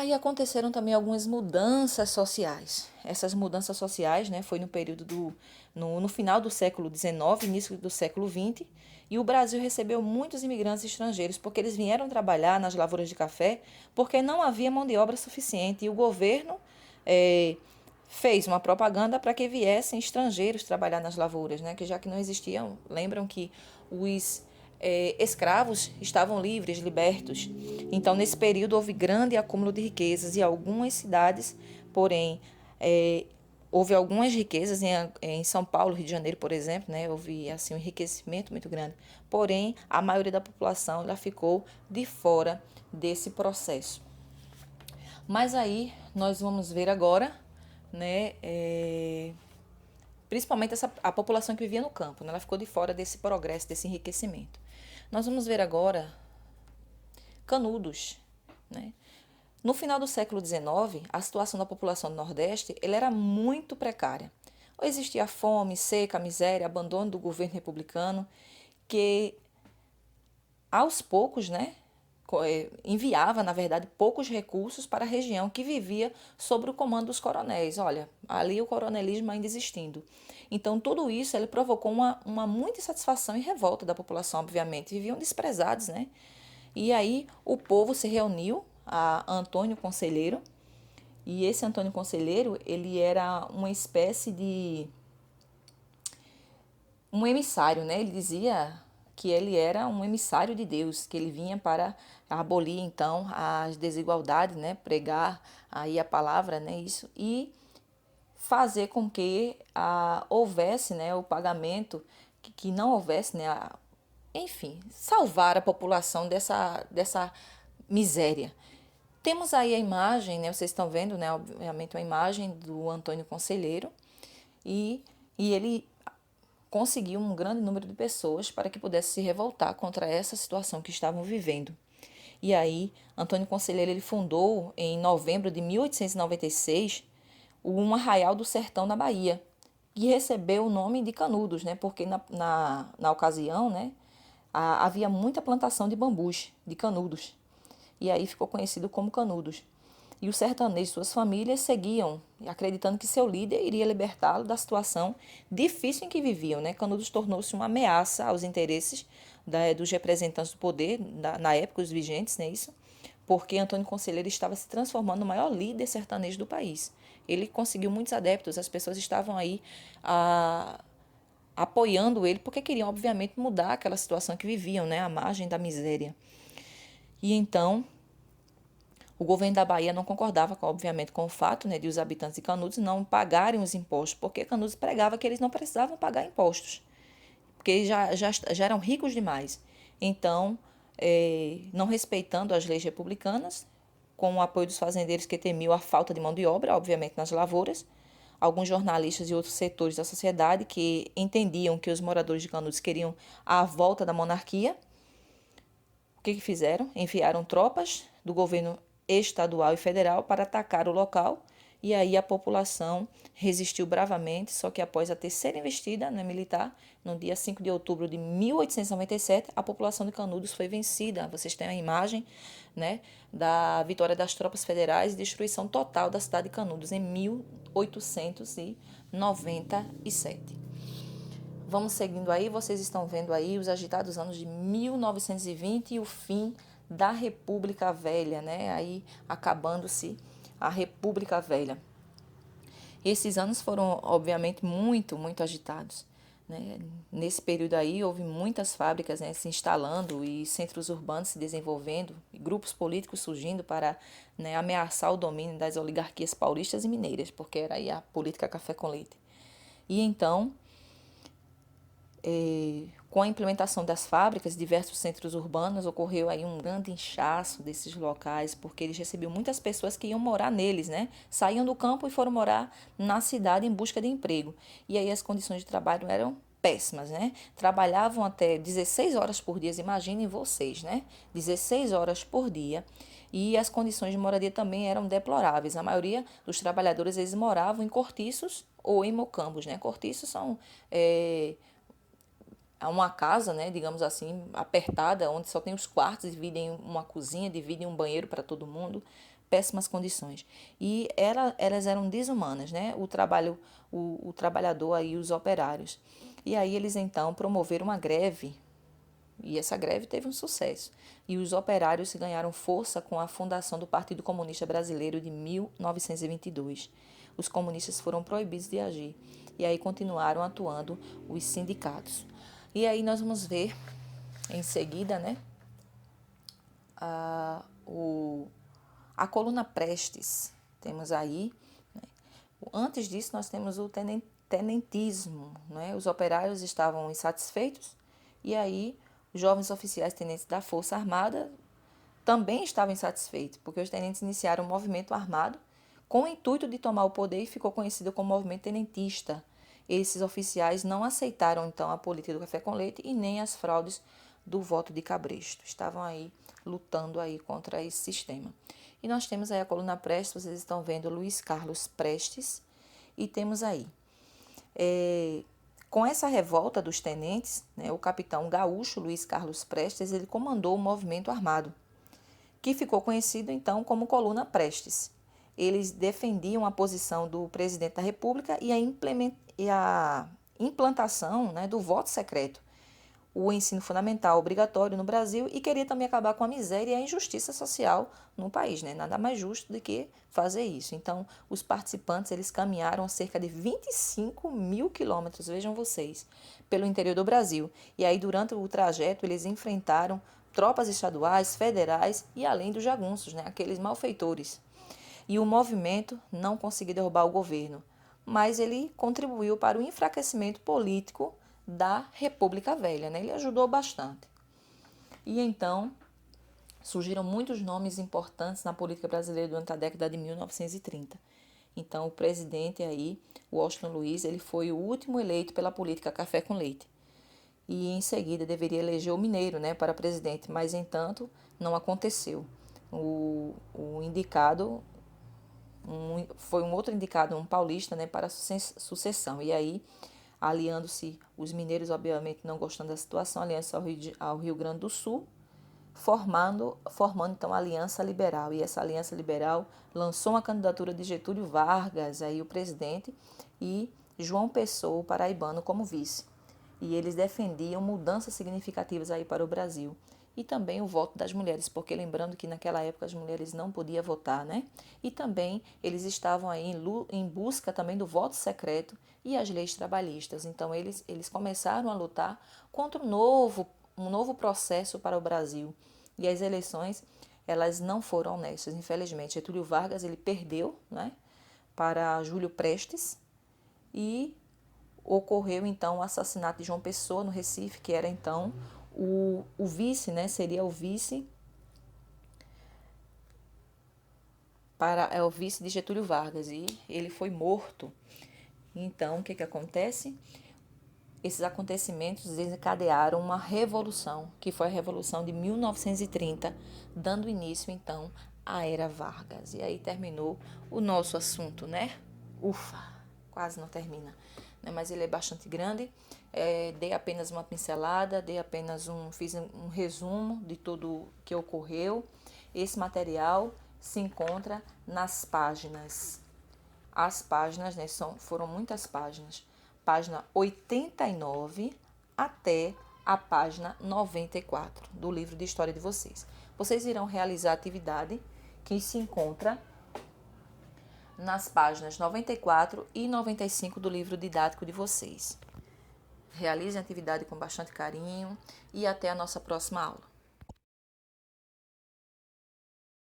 aí aconteceram também algumas mudanças sociais. Essas mudanças sociais, né, foi no período no final do século XIX, início do século XX, e o Brasil recebeu muitos imigrantes estrangeiros, porque eles vieram trabalhar nas lavouras de café, porque não havia mão de obra suficiente, e o governo fez uma propaganda para que viessem estrangeiros trabalhar nas lavouras, né, que já que não existiam, lembram que os escravos estavam livres, libertos. Então, nesse período, houve grande acúmulo de riquezas e algumas cidades, porém, houve algumas riquezas em São Paulo, Rio de Janeiro, por exemplo, né? Houve assim, um enriquecimento muito grande. Porém, a maioria da população ela ficou de fora desse processo. Mas aí nós vamos ver agora, né? Principalmente a população que vivia no campo, né? Ela ficou de fora desse progresso, desse enriquecimento. Nós vamos ver agora Canudos, né? No final do século XIX, a situação da população do Nordeste ele era muito precária. Existia fome, seca, miséria, abandono do governo republicano, que aos poucos, né, enviava, na verdade, poucos recursos para a região que vivia sob o comando dos coronéis. Olha, ali o coronelismo ainda existindo. Então, tudo isso ele provocou uma muita insatisfação e revolta da população, obviamente. Viviam desprezados, né? E aí o povo se reuniu a Antônio Conselheiro, e esse Antônio Conselheiro, ele era uma espécie de um emissário, né? Ele dizia que ele era um emissário de Deus, que ele vinha para abolir então as desigualdades, né? Pregar aí a palavra, né? Isso e fazer com que houvesse, né? O pagamento, que não houvesse, né? Enfim, salvar a população dessa miséria. Temos aí a imagem, né? Vocês estão vendo, né? Obviamente, a imagem do Antônio Conselheiro e ele conseguiu um grande número de pessoas para que pudesse se revoltar contra essa situação que estavam vivendo. E aí, Antônio Conselheiro ele fundou em novembro de 1896 um arraial do sertão na Bahia, que recebeu o nome de Canudos, né? Porque na ocasião, né, havia muita plantação de bambus, de canudos. E aí ficou conhecido como Canudos. E os sertanejos e suas famílias seguiam, acreditando que seu líder iria libertá-lo da situação difícil em que viviam. Né? Canudos tornou-se uma ameaça aos interesses dos representantes do poder, na época, os vigentes, né, isso? Porque Antônio Conselheiro estava se transformando no maior líder sertanejo do país. Ele conseguiu muitos adeptos, as pessoas estavam aí apoiando ele, porque queriam, obviamente, mudar aquela situação que viviam, né, à margem da miséria. E então o governo da Bahia não concordava, obviamente, com o fato, né, de os habitantes de Canudos não pagarem os impostos, porque Canudos pregava que eles não precisavam pagar impostos, porque eles já eram ricos demais. Então, não respeitando as leis republicanas, com o apoio dos fazendeiros que temiam a falta de mão de obra, obviamente, nas lavouras, alguns jornalistas e outros setores da sociedade que entendiam que os moradores de Canudos queriam a volta da monarquia, o que fizeram? Enviaram tropas do governo estadual e federal para atacar o local e aí a população resistiu bravamente, só que após a terceira investida, né, militar, no dia 5 de outubro de 1897, a população de Canudos foi vencida. Vocês têm a imagem, né, da vitória das tropas federais e destruição total da cidade de Canudos em 1897. Vamos seguindo aí, vocês estão vendo aí os agitados anos de 1920 e o fim da República Velha, né? Aí acabando-se a República Velha. Esses anos foram, obviamente, muito agitados. Né? Nesse período aí, houve muitas fábricas, né, se instalando e centros urbanos se desenvolvendo, e grupos políticos surgindo para, né, ameaçar o domínio das oligarquias paulistas e mineiras, porque era aí a política café com leite. E então, com a implementação das fábricas, diversos centros urbanos, ocorreu aí um grande inchaço desses locais, porque eles recebiam muitas pessoas que iam morar neles, né? Saíam do campo e foram morar na cidade em busca de emprego. E aí as condições de trabalho eram péssimas, né? Trabalhavam até 16 horas por dia, imaginem vocês, né? 16 horas por dia. E as condições de moradia também eram deploráveis. A maioria dos trabalhadores, eles moravam em cortiços ou em mocambos, né? Cortiços são uma casa, né, digamos assim, apertada, onde só tem os quartos, dividem uma cozinha, dividem um banheiro para todo mundo, péssimas condições. E elas eram desumanas, né? O trabalhador aí, os operários. E aí eles então promoveram uma greve, e essa greve teve um sucesso. E os operários ganharam força com a fundação do Partido Comunista Brasileiro de 1922. Os comunistas foram proibidos de agir. E aí continuaram atuando os sindicatos. E aí nós vamos ver em seguida, né, a coluna Prestes. Temos aí, né, antes disso nós temos o tenentismo, né? Os operários estavam insatisfeitos e aí os jovens oficiais tenentes da Força Armada também estavam insatisfeitos, porque os tenentes iniciaram um movimento armado com o intuito de tomar o poder e ficou conhecido como movimento tenentista. Esses oficiais não aceitaram então a política do café com leite e nem as fraudes do voto de Cabresto. Estavam aí lutando aí contra esse sistema. E nós temos aí a coluna Prestes, vocês estão vendo Luiz Carlos Prestes, e temos aí, com essa revolta dos tenentes, né, o capitão gaúcho Luiz Carlos Prestes, ele comandou o movimento armado, que ficou conhecido então como coluna Prestes. Eles defendiam a posição do presidente da República e a implantação, né, do voto secreto, o ensino fundamental obrigatório no Brasil, e queria também acabar com a miséria e a injustiça social no país, né? Nada mais justo do que fazer isso. Então, os participantes, eles caminharam cerca de 25 mil quilômetros, vejam vocês, pelo interior do Brasil. E aí, durante o trajeto, eles enfrentaram tropas estaduais, federais e além dos jagunços, né? Aqueles malfeitores. E o movimento não conseguiu derrubar o governo, mas ele contribuiu para o enfraquecimento político da República Velha, né? Ele ajudou bastante. E então surgiram muitos nomes importantes na política brasileira durante a década de 1930. Então o presidente aí, Washington Luiz, ele foi o último eleito pela política café com leite. E em seguida deveria eleger o Mineiro, né, para presidente, mas entanto não aconteceu. O indicado foi um outro indicado, um paulista, né, para a sucessão. E aí, aliando-se, os mineiros, obviamente, não gostando da situação, aliando-se ao Rio Grande do Sul, formando então a Aliança Liberal. E essa Aliança Liberal lançou uma candidatura de Getúlio Vargas, aí o presidente, e João Pessoa, o paraibano, como vice. E eles defendiam mudanças significativas aí para o Brasil. E também o voto das mulheres, porque lembrando que naquela época as mulheres não podiam votar, né? E também eles estavam aí em busca também do voto secreto e as leis trabalhistas. Então eles começaram a lutar contra um novo processo para o Brasil. E as eleições, elas não foram honestas, infelizmente. Getúlio Vargas, ele perdeu, né, para Júlio Prestes, e ocorreu então o assassinato de João Pessoa no Recife, que era então o vice, né, seria o vice o vice de Getúlio Vargas, e ele foi morto. Então, o que acontece? Esses acontecimentos desencadearam uma revolução, que foi a Revolução de 1930, dando início então à Era Vargas. E aí terminou o nosso assunto, né? Ufa, quase não termina, né? Mas ele é bastante grande. Dei apenas uma pincelada, fiz um resumo de tudo que ocorreu. Esse material se encontra nas páginas. As páginas, né, foram muitas páginas. Página 89 até a página 94 do livro de história de vocês. Vocês irão realizar a atividade que se encontra nas páginas 94 e 95 do livro didático de vocês. Realizem a atividade com bastante carinho e até a nossa próxima aula.